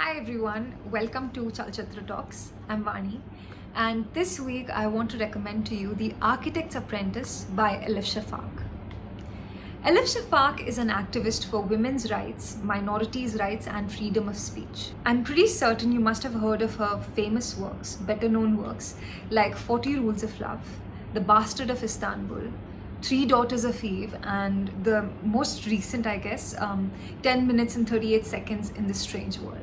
Hi everyone, welcome to Chalchitra Talks. I'm Vaani, and this week I want to recommend to you The Architects Apprentice by Elif Shafak. Elif Shafak is an activist for women's rights, minorities' rights, and freedom of speech. I'm pretty certain you must have heard of her famous works, better known works, like 40 Rules of Love, The Bastard of Istanbul, Three Daughters of Eve, and the most recent, 10 minutes and 38 seconds in this strange world.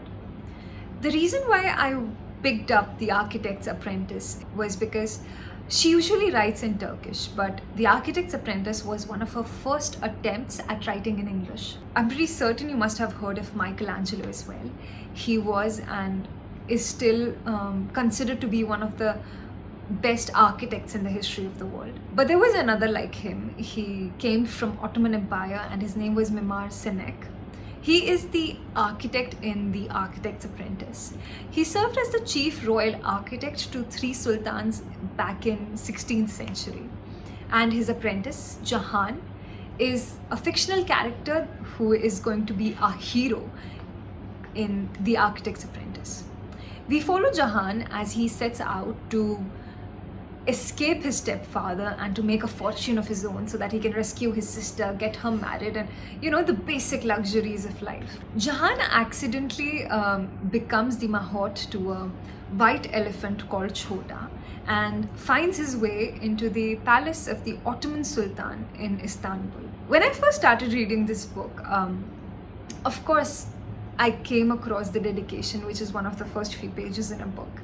The reason why I picked up The Architect's Apprentice was because she usually writes in Turkish, but The Architect's Apprentice was one of her first attempts at writing in English. I'm pretty certain you must have heard of Michelangelo as well. He was and is still considered to be one of the best architects in the history of the world. But there was another like him. He came from Ottoman Empire and his name was Mimar Sinek. He is the architect in The Architect's Apprentice. He served as the chief royal architect to 3 sultans back in 16th century. And his apprentice, Jahan, is a fictional character who is going to be a hero in The Architect's Apprentice. We follow Jahan as he sets out to escape his stepfather and to make a fortune of his own so that he can rescue his sister, get her married, and the basic luxuries of life. Jahan accidentally becomes the mahot to a white elephant called Chota and finds his way into the palace of the Ottoman Sultan in Istanbul. When I first started reading this book, of course, I came across the dedication, which is one of the first few pages in a book.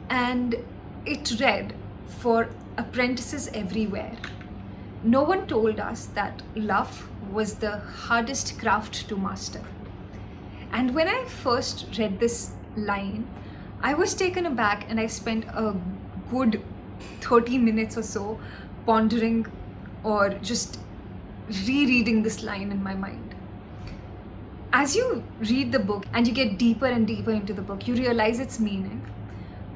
And it read, "For apprentices everywhere. No one told us that love was the hardest craft to master." And when I first read this line, I was taken aback and I spent a good 30 minutes or so pondering or just rereading this line in my mind. As you read the book and you get deeper and deeper into the book, you realize its meaning.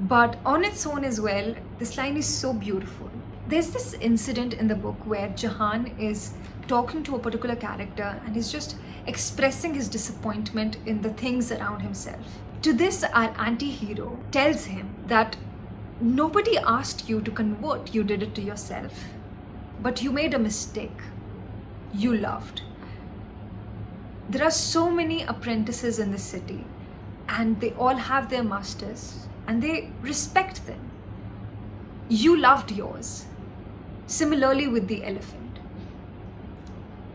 But on its own as well, this line is so beautiful. There's this incident in the book where Jahan is talking to a particular character and is just expressing his disappointment in the things around himself. To this, our anti-hero tells him that nobody asked you to convert, you did it to yourself. But you made a mistake. You loved. There are so many apprentices in this city, and they all have their masters. And they respect them. You loved yours. Similarly with the elephant.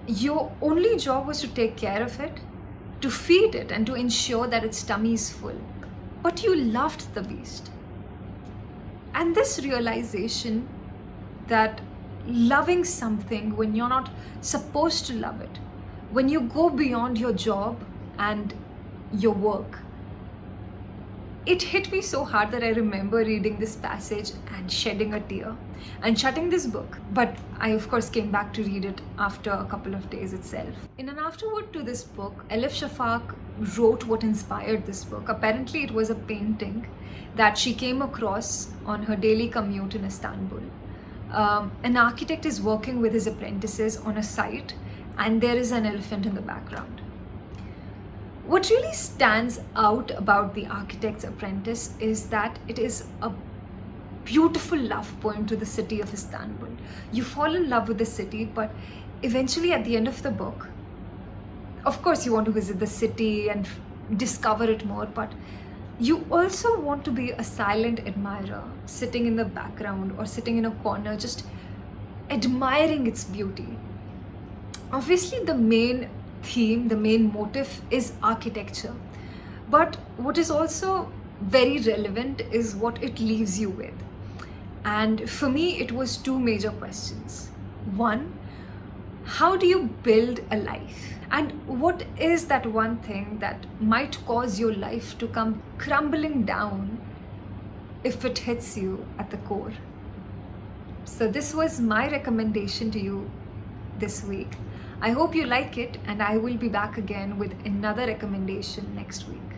Your only job was to take care of it, to feed it, and to ensure that its tummy is full. But you loved the beast. And this realization that loving something when you're not supposed to love it, when you go beyond your job and your work, it hit me so hard that I remember reading this passage and shedding a tear and shutting this book. But I, of course, came back to read it after a couple of days itself. In an afterword to this book, Elif Shafak wrote what inspired this book. Apparently, it was a painting that she came across on her daily commute in Istanbul. An architect is working with his apprentices on a site, and there is an elephant in the background. What really stands out about The Architect's Apprentice is that it is a beautiful love poem to the city of Istanbul. You fall in love with the city, but eventually at the end of the book, of course you want to visit the city and discover it more, but you also want to be a silent admirer, sitting in the background or sitting in a corner, just admiring its beauty. Obviously, the main theme, the main motive is architecture. But what is also very relevant is what it leaves you with. And for me, it was 2 major questions. One, how do you build a life? And what is that one thing that might cause your life to come crumbling down if it hits you at the core? So this was my recommendation to you this week. I hope you like it, and I will be back again with another recommendation next week.